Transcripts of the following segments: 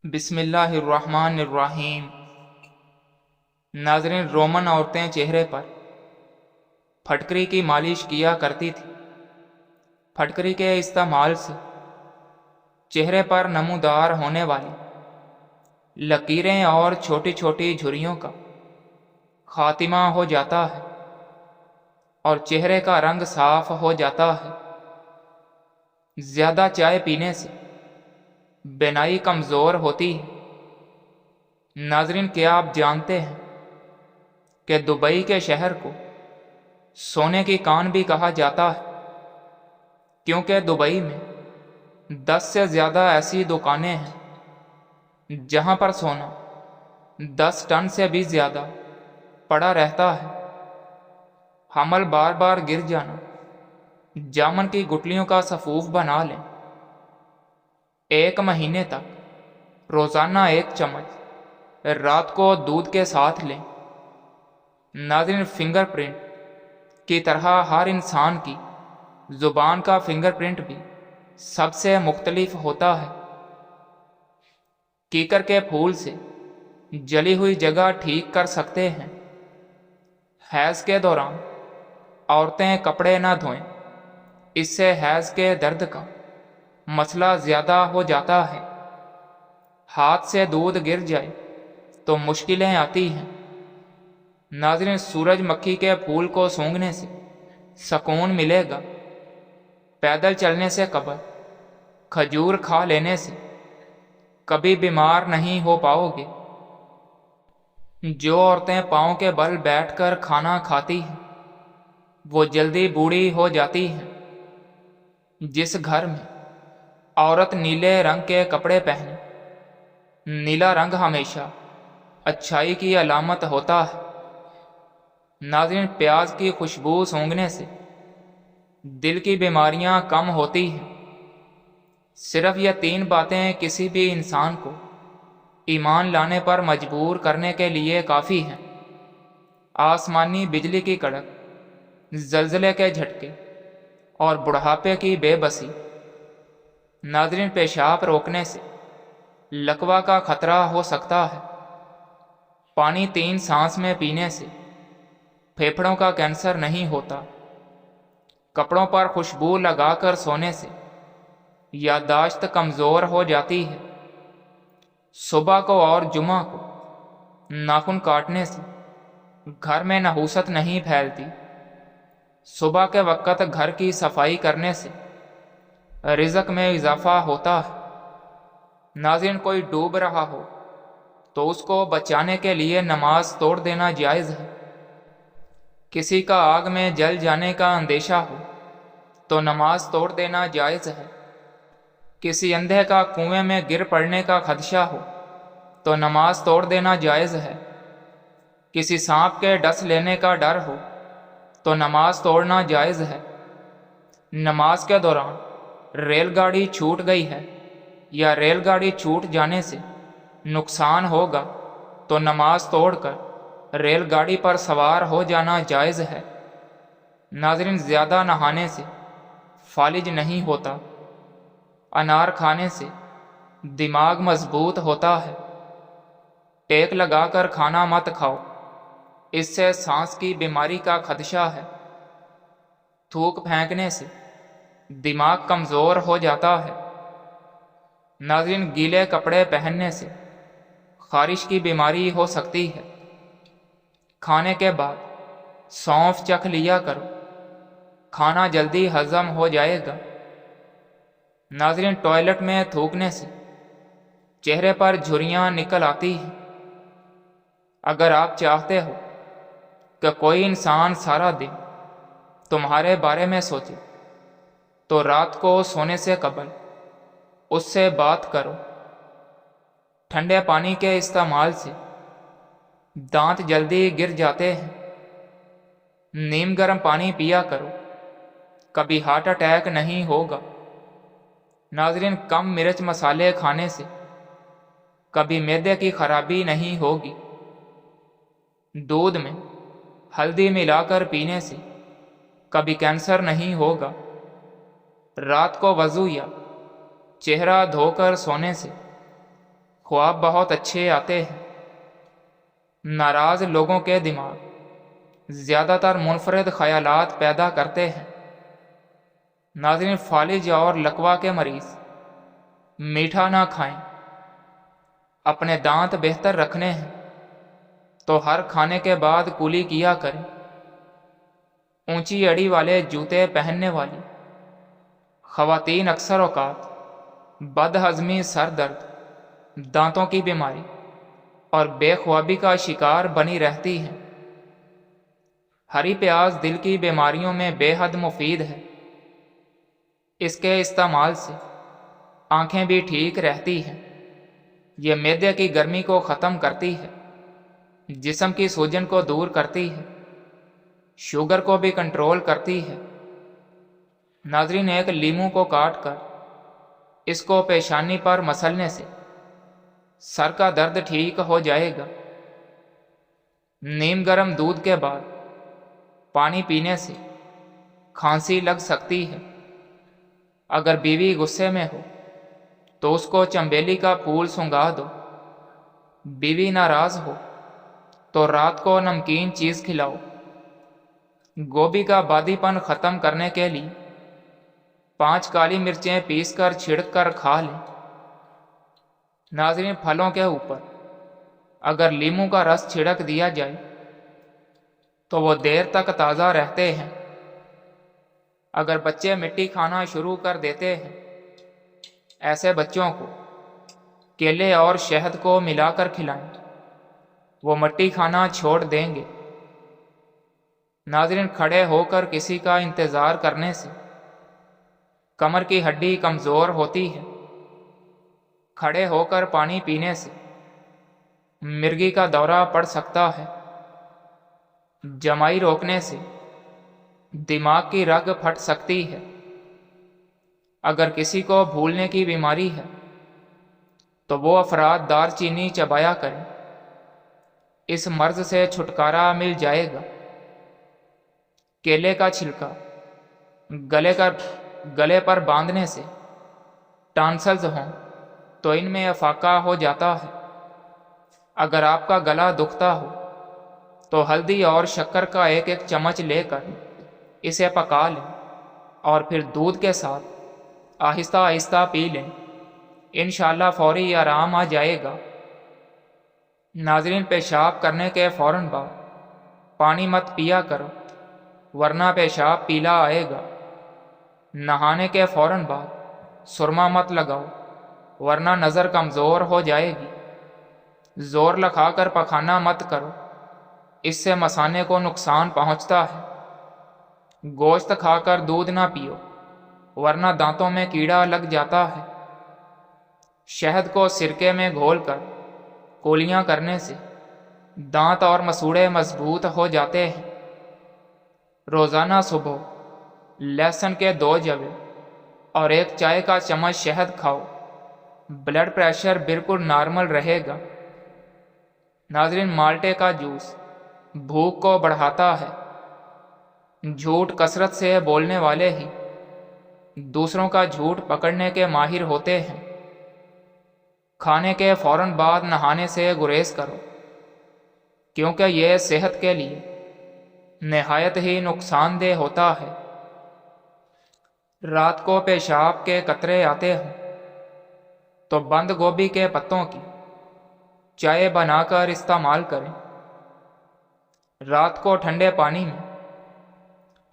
بسم اللہ الرحمن الرحیم۔ ناظرین، رومن عورتیں چہرے پر پھٹکری کی مالش کیا کرتی تھی۔ پھٹکری کے استعمال سے چہرے پر نمودار ہونے والی لکیریں اور چھوٹی چھوٹی جھریوں کا خاتمہ ہو جاتا ہے اور چہرے کا رنگ صاف ہو جاتا ہے۔ زیادہ چائے پینے سے بینائی کمزور ہوتی ہے۔ ناظرین، کیا آپ جانتے ہیں کہ دبئی کے شہر کو سونے کی کان بھی کہا جاتا ہے، کیونکہ دبئی میں 10 سے زیادہ ایسی دکانیں ہیں جہاں پر سونا 10 ٹن سے بھی زیادہ پڑا رہتا ہے۔ حمل بار بار گر جانا، جامن کی گٹلیوں کا سفوف بنا لیں۔ 1 مہینے تک روزانہ 1 چمچ رات کو دودھ کے ساتھ لیں۔ ناظرین، فنگر پرنٹ کی طرح ہر انسان کی زبان کا فنگر پرنٹ بھی سب سے مختلف ہوتا ہے۔ کیکر کے پھول سے جلی ہوئی جگہ ٹھیک کر سکتے ہیں۔ حیض کے دوران عورتیں کپڑے نہ دھوئیں، اس سے حیض کے درد کا مسئلہ زیادہ ہو جاتا ہے۔ ہاتھ سے دودھ گر جائے تو مشکلیں آتی ہیں۔ ناظرین، سورج مکھی کے پھول کو سونگھنے سے سکون ملے گا۔ پیدل چلنے سے قبل کھجور کھا لینے سے کبھی بیمار نہیں ہو پاؤ گے۔ جو عورتیں پاؤں کے بل بیٹھ کر کھانا کھاتی ہیں وہ جلدی بوڑھی ہو جاتی ہیں۔ جس گھر میں عورت نیلے رنگ کے کپڑے پہنے، نیلا رنگ ہمیشہ اچھائی کی علامت ہوتا ہے۔ ناظرین، پیاز کی خوشبو سونگھنے سے دل کی بیماریاں کم ہوتی ہیں۔ صرف یہ 3 باتیں کسی بھی انسان کو ایمان لانے پر مجبور کرنے کے لیے کافی ہیں: آسمانی بجلی کی کڑک، زلزلے کے جھٹکے اور بڑھاپے کی بے بسی۔ ناظرین، پیشاب روکنے سے لکوہ کا خطرہ ہو سکتا ہے۔ پانی 3 سانس میں پینے سے پھیپھڑوں کا کینسر نہیں ہوتا۔ کپڑوں پر خوشبو لگا کر سونے سے یادداشت کمزور ہو جاتی ہے۔ صبح کو اور جمعہ کو ناخن کاٹنے سے گھر میں نحوست نہیں پھیلتی۔ صبح کے وقت گھر کی صفائی کرنے سے رزق میں اضافہ ہوتا ہے۔ ناظرین، کوئی ڈوب رہا ہو تو اس کو بچانے کے لیے نماز توڑ دینا جائز ہے۔ کسی کا آگ میں جل جانے کا اندیشہ ہو تو نماز توڑ دینا جائز ہے۔ کسی اندھے کا کنویں میں گر پڑنے کا خدشہ ہو تو نماز توڑ دینا جائز ہے۔ کسی سانپ کے ڈس لینے کا ڈر ہو تو نماز توڑنا جائز ہے۔ نماز کے دوران ریل گاڑی چھوٹ گئی ہے یا ریل گاڑی چھوٹ جانے سے نقصان ہوگا تو نماز توڑ کر ریل گاڑی پر سوار ہو جانا جائز ہے۔ ناظرین، زیادہ نہانے سے فالج نہیں ہوتا۔ انار کھانے سے دماغ مضبوط ہوتا ہے۔ ٹیک لگا کر کھانا مت کھاؤ، اس سے سانس کی بیماری کا خدشہ ہے۔ تھوک پھینکنے سے دماغ کمزور ہو جاتا ہے۔ ناظرین، گیلے کپڑے پہننے سے خارش کی بیماری ہو سکتی ہے۔ کھانے کے بعد سونف چکھ لیا کرو، کھانا جلدی ہضم ہو جائے گا۔ ناظرین، ٹوائلٹ میں تھوکنے سے چہرے پر جھریاں نکل آتی ہیں۔ اگر آپ چاہتے ہو کہ کوئی انسان سارا دن تمہارے بارے میں سوچے تو رات کو سونے سے قبل اس سے بات کرو۔ ٹھنڈے پانی کے استعمال سے دانت جلدی گر جاتے ہیں۔ نیم گرم پانی پیا کرو، کبھی ہارٹ اٹیک نہیں ہوگا۔ ناظرین، کم مرچ مسالے کھانے سے کبھی معدے کی خرابی نہیں ہوگی۔ دودھ میں ہلدی ملا کر پینے سے کبھی کینسر نہیں ہوگا۔ رات کو وضو یا چہرہ دھو کر سونے سے خواب بہت اچھے آتے ہیں۔ ناراض لوگوں کے دماغ زیادہ تر منفرد خیالات پیدا کرتے ہیں۔ ناظرین، فالج اور لکوہ کے مریض میٹھا نہ کھائیں۔ اپنے دانت بہتر رکھنے ہیں تو ہر کھانے کے بعد کلی کیا کریں۔ اونچی اڑی والے جوتے پہننے والی خواتین اکثر اوقات بد ہضمی، سر درد، دانتوں کی بیماری اور بے خوابی کا شکار بنی رہتی ہیں۔ ہری پیاز دل کی بیماریوں میں بے حد مفید ہے۔ اس کے استعمال سے آنکھیں بھی ٹھیک رہتی ہیں۔ یہ معدے کی گرمی کو ختم کرتی ہے، جسم کی سوجن کو دور کرتی ہے، شوگر کو بھی کنٹرول کرتی ہے۔ ناظرین، ایک لیموں کو کاٹ کر اس کو پیشانی پر مسلنے سے سر کا درد ٹھیک ہو جائے گا۔ نیم گرم دودھ کے بعد پانی پینے سے کھانسی لگ سکتی ہے۔ اگر بیوی غصے میں ہو تو اس کو چنبیلی کا پھول سنگھا دو۔ بیوی ناراض ہو تو رات کو نمکین چیز کھلاؤ۔ گوبھی کا بادی پن ختم کرنے کے لیے 5 کالی مرچیں پیس کر چھڑک کر کھا لیں۔ ناظرین، پھلوں کے اوپر اگر لیموں کا رس چھڑک دیا جائے تو وہ دیر تک تازہ رہتے ہیں۔ اگر بچے مٹی کھانا شروع کر دیتے ہیں، ایسے بچوں کو کیلے اور شہد کو ملا کر کھلائیں، وہ مٹی کھانا چھوڑ دیں گے۔ ناظرین، کھڑے ہو کر کسی کا انتظار کرنے سے کمر کی ہڈی کمزور ہوتی ہے۔ کھڑے ہو کر پانی پینے سے مرگی کا دورہ پڑ سکتا ہے۔ جمائی روکنے سے دماغ کی رگ پھٹ سکتی ہے۔ اگر کسی کو بھولنے کی بیماری ہے تو وہ افراد دار چینی چبایا کریں، اس مرض سے چھٹکارا مل جائے گا۔ کیلے کا چھلکا گلے پر باندھنے سے ٹانسلز ہوں تو ان میں افاقہ ہو جاتا ہے۔ اگر آپ کا گلا دکھتا ہو تو ہلدی اور شکر کا 1 چمچ لے کر اسے پکا لیں اور پھر دودھ کے ساتھ آہستہ آہستہ پی لیں۔ انشاءاللہ فوری آرام آ جائے گا۔ ناظرین، پیشاب کرنے کے فوراً بعد پانی مت پیا کرو، ورنہ پیشاب پیلا آئے گا۔ نہانے کے فوراً بعد سرما مت لگاؤ، ورنہ نظر کمزور ہو جائے گی۔ زور لگا کر پخانہ مت کرو، اس سے مثانے کو نقصان پہنچتا ہے۔ گوشت کھا کر دودھ نہ پیو، ورنہ دانتوں میں کیڑا لگ جاتا ہے۔ شہد کو سرکے میں گھول کر کولیاں کرنے سے دانت اور مسوڑے مضبوط ہو جاتے ہیں۔ روزانہ صبح لہسن کے 2 جوے اور 1 چائے کا چمچ شہد کھاؤ، بلڈ پریشر بالکل نارمل رہے گا۔ ناظرین، مالٹے کا جوس بھوک کو بڑھاتا ہے۔ جھوٹ کثرت سے بولنے والے ہی دوسروں کا جھوٹ پکڑنے کے ماہر ہوتے ہیں۔ کھانے کے فوراً بعد نہانے سے گریز کرو، کیونکہ یہ صحت کے لیے نہایت ہی نقصان دہ ہوتا ہے۔ رات کو پیشاب کے قطرے آتے ہوں تو بند گوبھی کے پتوں کی چائے بنا کر استعمال کریں۔ رات کو ٹھنڈے پانی میں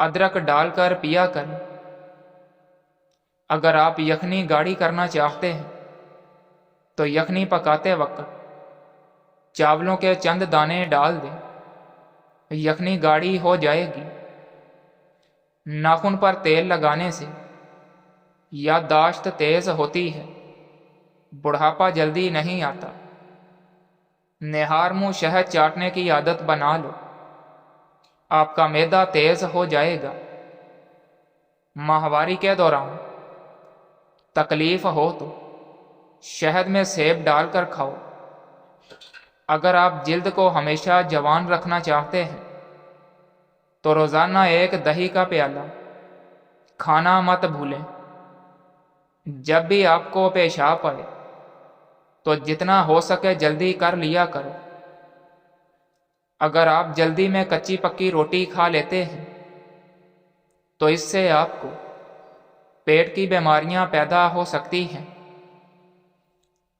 ادرک ڈال کر پیا کریں۔ اگر آپ یخنی گاڑھی کرنا چاہتے ہیں تو یخنی پکاتے وقت چاولوں کے چند دانے ڈال دیں، یخنی گاڑھی ہو جائے گی۔ ناخن پر تیل لگانے سے یادداشت تیز ہوتی ہے، بڑھاپا جلدی نہیں آتا۔ نہار منہ شہد چاٹنے کی عادت بنا لو، آپ کا معدہ تیز ہو جائے گا۔ ماہواری کے دوران تکلیف ہو تو شہد میں سیب ڈال کر کھاؤ۔ اگر آپ جلد کو ہمیشہ جوان رکھنا چاہتے ہیں تو روزانہ 1 دہی کا پیالہ کھانا مت بھولیں۔ جب بھی آپ کو پیشاب آئے تو جتنا ہو سکے جلدی کر لیا کرو۔ اگر آپ جلدی میں کچی پکی روٹی کھا لیتے ہیں تو اس سے آپ کو پیٹ کی بیماریاں پیدا ہو سکتی ہیں۔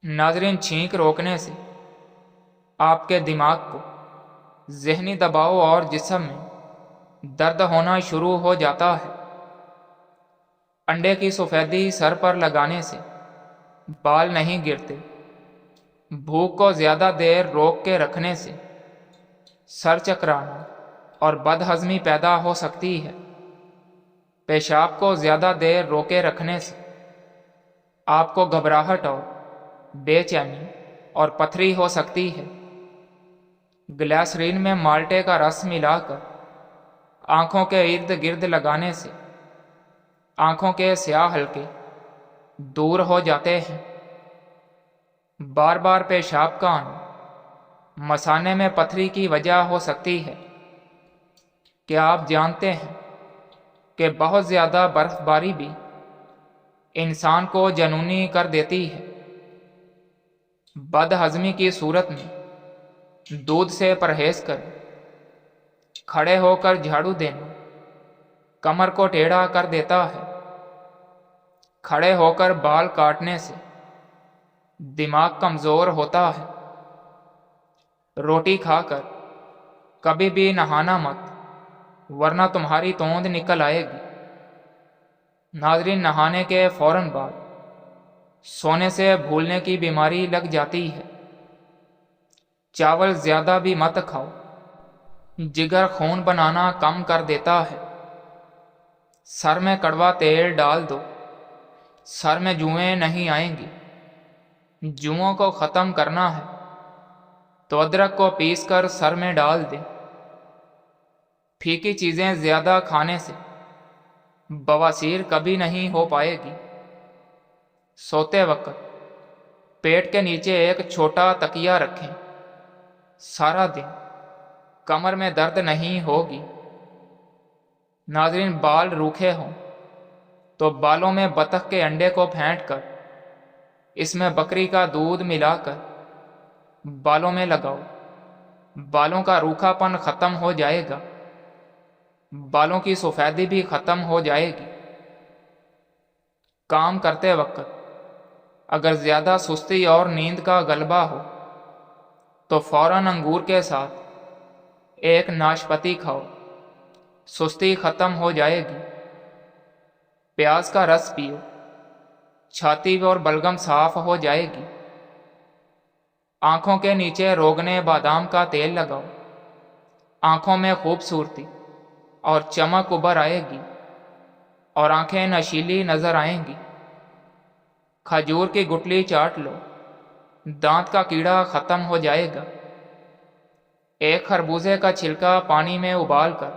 ناظرین، چھینک روکنے سے آپ کے دماغ کو ذہنی دباؤ اور جسم میں درد ہونا شروع ہو جاتا ہے۔ انڈے کی سفیدی سر پر لگانے سے بال نہیں گرتے۔ بھوک کو زیادہ دیر روک کے رکھنے سے سر چکرانا اور بد ہضمی پیدا ہو سکتی ہے۔ پیشاب کو زیادہ دیر روکے رکھنے سے آپ کو گھبراہٹ اور بے چینی اور پتھری ہو سکتی ہے۔ گلیسرین میں مالٹے کا رس ملا کر آنکھوں کے ارد گرد لگانے سے آنکھوں کے سیاہ حلقے دور ہو جاتے ہیں۔ بار بار پیشاب کا آنا مثانے میں پتھری کی وجہ ہو سکتی ہے۔ کیا آپ جانتے ہیں کہ بہت زیادہ برف باری بھی انسان کو جنونی کر دیتی ہے؟ بد ہضمی کی صورت میں دودھ سے پرہیز کریں۔ کھڑے ہو کر جھاڑو دینا کمر کو ٹیڑھا کر دیتا ہے۔ کھڑے ہو کر بال کاٹنے سے دماغ کمزور ہوتا ہے۔ روٹی کھا کر کبھی بھی نہانا مت، ورنہ تمہاری توند نکل آئے گی۔ ناظرین، نہانے کے فوراً بعد سونے سے بھولنے کی بیماری لگ جاتی ہے۔ چاول زیادہ بھی مت کھاؤ، جگر خون بنانا کم کر دیتا ہے۔ سر میں کڑوا تیل ڈال دو، سر میں جوئیں نہیں آئیں گی۔ جوؤں کو ختم کرنا ہے تو ادرک کو پیس کر سر میں ڈال دیں۔ پھیکی چیزیں زیادہ کھانے سے بواسیر کبھی نہیں ہو پائے گی۔ سوتے وقت پیٹ کے نیچے ایک چھوٹا تکیہ رکھیں۔ سارا دن کمر میں درد نہیں ہوگی۔ ناظرین، بال روکھے ہوں تو بالوں میں بطخ کے انڈے کو پھینٹ کر اس میں بکری کا دودھ ملا کر بالوں میں لگاؤ۔ بالوں کا روکھا پن ختم ہو جائے گا، بالوں کی سفیدی بھی ختم ہو جائے گی۔ کام کرتے وقت اگر زیادہ سستی اور نیند کا غلبہ ہو تو فوراً انگور کے ساتھ ایک ناشپاتی کھاؤ، سستی ختم ہو جائے گی۔ پیاز کا رس پیو، چھاتی اور بلغم صاف ہو جائے گی۔ آنکھوں کے نیچے روغنے بادام کا تیل لگاؤ، آنکھوں میں خوبصورتی اور چمک ابھر آئے گی اور آنکھیں نشیلی نظر آئیں گی۔ کھجور کی گٹلی چاٹ لو، دانت کا کیڑا ختم ہو جائے گا۔ ایک خربوزے کا چھلکا پانی میں ابال کر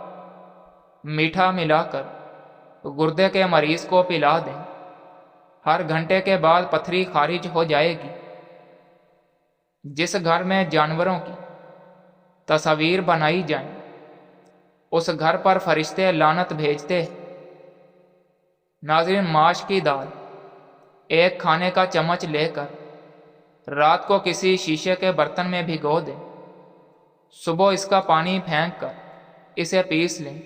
میٹھا ملا کر گردے کے مریض کو پلا دیں۔ ہر گھنٹے کے بعد پتھری خارج ہو جائے گی۔ جس گھر میں جانوروں کی تصاویر بنائی جائیں اس گھر پر فرشتے لعنت بھیجتے ہیں۔ ناظرین، ماش کی دال ایک کھانے کا چمچ لے کر رات کو کسی شیشے کے برتن میں بھگو دیں۔ صبح اس کا پانی پھینک کر اسے پیس لیں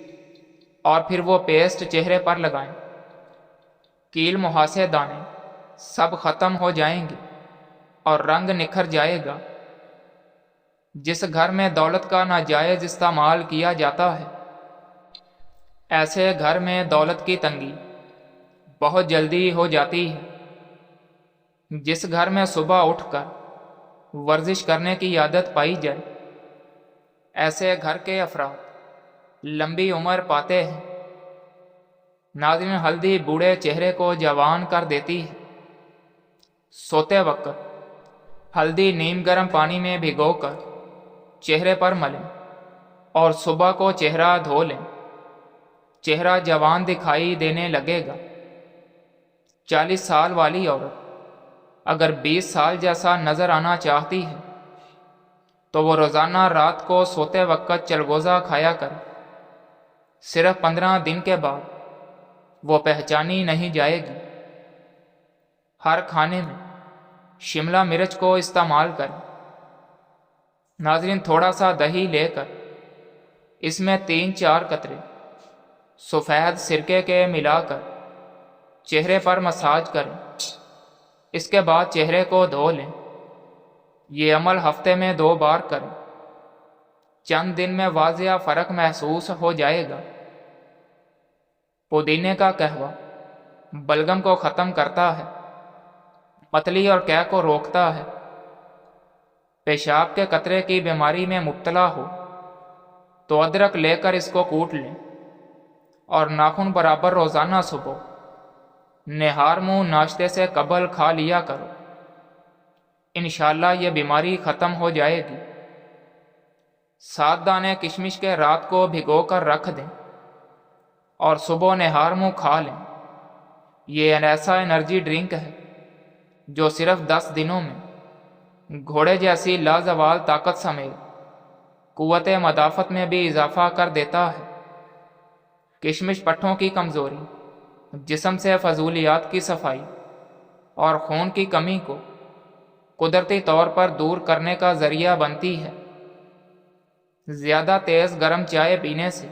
اور پھر وہ پیسٹ چہرے پر لگائیں۔ کیل مہاسے دانے سب ختم ہو جائیں گے اور رنگ نکھر جائے گا۔ جس گھر میں دولت کا ناجائز استعمال کیا جاتا ہے ایسے گھر میں دولت کی تنگی بہت جلدی ہو جاتی ہے۔ جس گھر میں صبح اٹھ کر ورزش کرنے کی عادت پائی جائے ایسے گھر کے افراد لمبی عمر پاتے ہیں۔ ناظرین، ہلدی بوڑھے چہرے کو جوان کر دیتی ہے۔ سوتے وقت ہلدی نیم گرم پانی میں بھگو کر چہرے پر ملیں اور صبح کو چہرہ دھو لیں۔ چہرہ جوان دکھائی دینے لگے گا۔ 40 سال والی عورت اگر 20 سال جیسا نظر آنا چاہتی ہے تو وہ روزانہ رات کو سوتے وقت چلغوزہ کھایا کرے۔ صرف 15 دن کے بعد وہ پہچانی نہیں جائے گی۔ ہر کھانے میں شملہ مرچ کو استعمال کریں۔ ناظرین، تھوڑا سا دہی لے کر اس میں 3-4 قطرے سفید سرکے کے ملا کر چہرے پر مساج کریں۔ اس کے بعد چہرے کو دھو لیں۔ یہ عمل ہفتے میں 2 بار کریں۔ چند دن میں واضح فرق محسوس ہو جائے گا۔ پودینے کا قہوہ بلغم کو ختم کرتا ہے، متلی اور قے کو روکتا ہے۔ پیشاب کے قطرے کی بیماری میں مبتلا ہو تو ادرک لے کر اس کو کوٹ لیں اور ناخن برابر روزانہ صبح نہار منہ ناشتے سے قبل کھا لیا کرو۔ انشاءاللہ یہ بیماری ختم ہو جائے گی۔ 7 دانے کشمش کے رات کو بھگو کر رکھ دیں اور صبح نہار منہ کھا لیں۔ یہ ایسا انرجی ڈرنک ہے جو صرف 10 دنوں میں گھوڑے جیسی لازوال طاقت سمیت قوت مدافعت میں بھی اضافہ کر دیتا ہے۔ کشمش پٹھوں کی کمزوری، جسم سے فضولیات کی صفائی اور خون کی کمی کو قدرتی طور پر دور کرنے کا ذریعہ بنتی ہے۔ زیادہ تیز گرم چائے پینے سے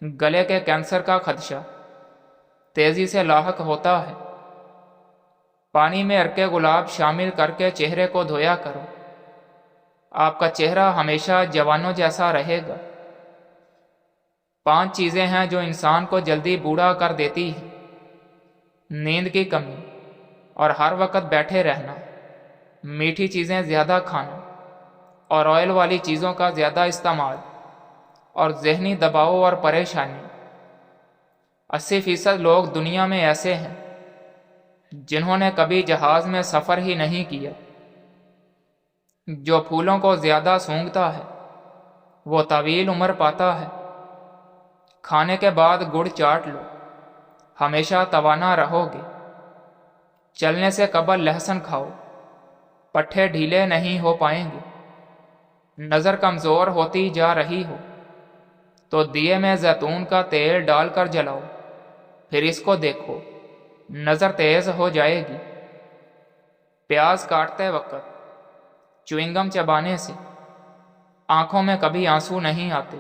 گلے کے کینسر کا خدشہ تیزی سے لاحق ہوتا ہے۔ پانی میں عرق گلاب شامل کر کے چہرے کو دھویا کرو۔ آپ کا چہرہ ہمیشہ جوانوں جیسا رہے گا۔ 5 چیزیں ہیں جو انسان کو جلدی بوڑھا کر دیتی ہیں: نیند کی کمی اور ہر وقت بیٹھے رہنا، میٹھی چیزیں زیادہ کھانا اور آئل والی چیزوں کا زیادہ استعمال، اور ذہنی دباؤ اور پریشانی۔ 80% لوگ دنیا میں ایسے ہیں جنہوں نے کبھی جہاز میں سفر ہی نہیں کیا۔ جو پھولوں کو زیادہ سونگھتا ہے وہ طویل عمر پاتا ہے۔ کھانے کے بعد گڑ چاٹ لو، ہمیشہ توانا رہو گے۔ چلنے سے قبل لہسن کھاؤ، پٹھے ڈھیلے نہیں ہو پائیں گے۔ نظر کمزور ہوتی جا رہی ہو تو دیے میں زیتون کا تیل ڈال کر جلاؤ، پھر اس کو دیکھو، نظر تیز ہو جائے گی۔ پیاز کاٹتے وقت چوئنگم چبانے سے آنکھوں میں کبھی آنسو نہیں آتے۔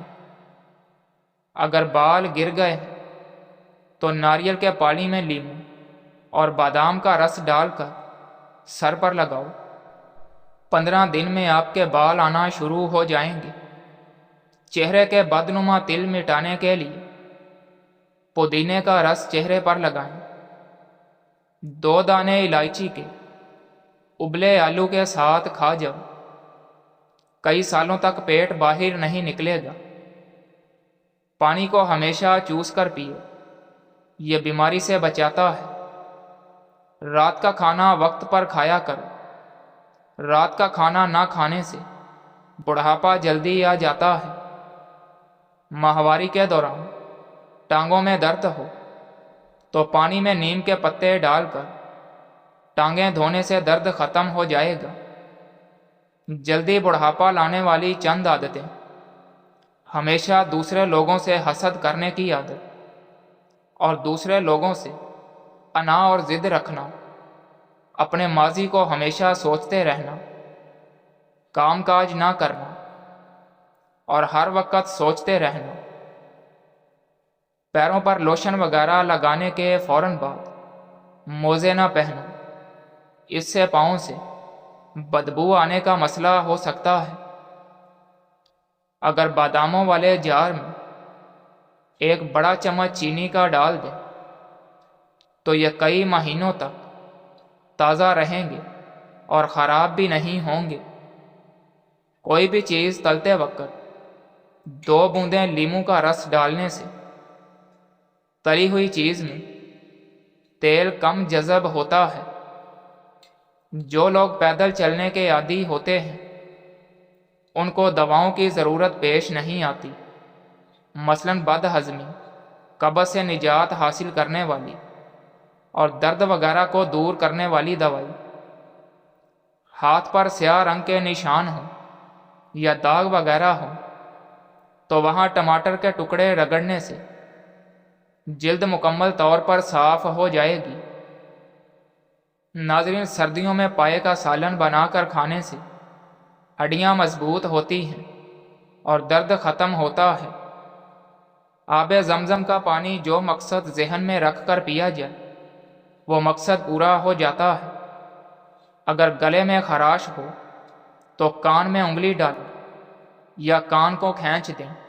اگر بال گر گئے ہیں تو ناریل کے پانی میں لیموں اور بادام کا رس ڈال کر سر پر لگاؤ۔ 15 دن میں آپ کے بال آنا شروع ہو جائیں گے۔ چہرے کے بدنما تل مٹانے کے لیے پودینے کا رس چہرے پر لگائیں۔ 2 دانے الائچی کے ابلے آلو کے ساتھ کھا جاؤ۔ کئی سالوں تک پیٹ باہر نہیں نکلے گا۔ پانی کو ہمیشہ چوس کر پیو، یہ بیماری سے بچاتا ہے۔ رات کا کھانا وقت پر کھایا کرو۔ رات کا کھانا نہ کھانے سے بڑھاپا جلدی آ جاتا ہے۔ ماہواری کے دوران ٹانگوں میں درد ہو تو پانی میں نیم کے پتے ڈال کر ٹانگیں دھونے سے درد ختم ہو جائے گا۔ جلدی بڑھاپا لانے والی چند عادتیں: ہمیشہ دوسرے لوگوں سے حسد کرنے کی عادت اور دوسرے لوگوں سے انا اور ضد رکھنا، اپنے ماضی کو ہمیشہ سوچتے رہنا، کام کاج نہ کرنا اور ہر وقت سوچتے رہنا۔ پیروں پر لوشن وغیرہ لگانے کے فوراً بعد موزے نہ پہنو، اس سے پاؤں سے بدبو آنے کا مسئلہ ہو سکتا ہے۔ اگر باداموں والے جار میں 1 بڑا چمچ چینی کا ڈال دیں تو یہ کئی مہینوں تک تازہ رہیں گے اور خراب بھی نہیں ہوں گے۔ کوئی بھی چیز تلتے وقت 2 بوندیں لیموں کا رس ڈالنے سے تلی ہوئی چیز میں تیل کم جذب ہوتا ہے۔ جو لوگ پیدل چلنے کے عادی ہوتے ہیں ان کو دواؤں کی ضرورت پیش نہیں آتی، مثلاً بد ہضمی، قبض سے نجات حاصل کرنے والی اور درد وغیرہ کو دور کرنے والی دوائی۔ ہاتھ پر سیاہ رنگ کے نشان ہوں یا داغ وغیرہ ہوں تو وہاں ٹماٹر کے ٹکڑے رگڑنے سے جلد مکمل طور پر صاف ہو جائے گی۔ ناظرین، سردیوں میں پائے کا سالن بنا کر کھانے سے ہڈیاں مضبوط ہوتی ہیں اور درد ختم ہوتا ہے۔ آب زمزم کا پانی جو مقصد ذہن میں رکھ کر پیا جائے وہ مقصد پورا ہو جاتا ہے۔ اگر گلے میں خراش ہو تو کان میں انگلی ڈالیں یا کان کو کھینچ دیں۔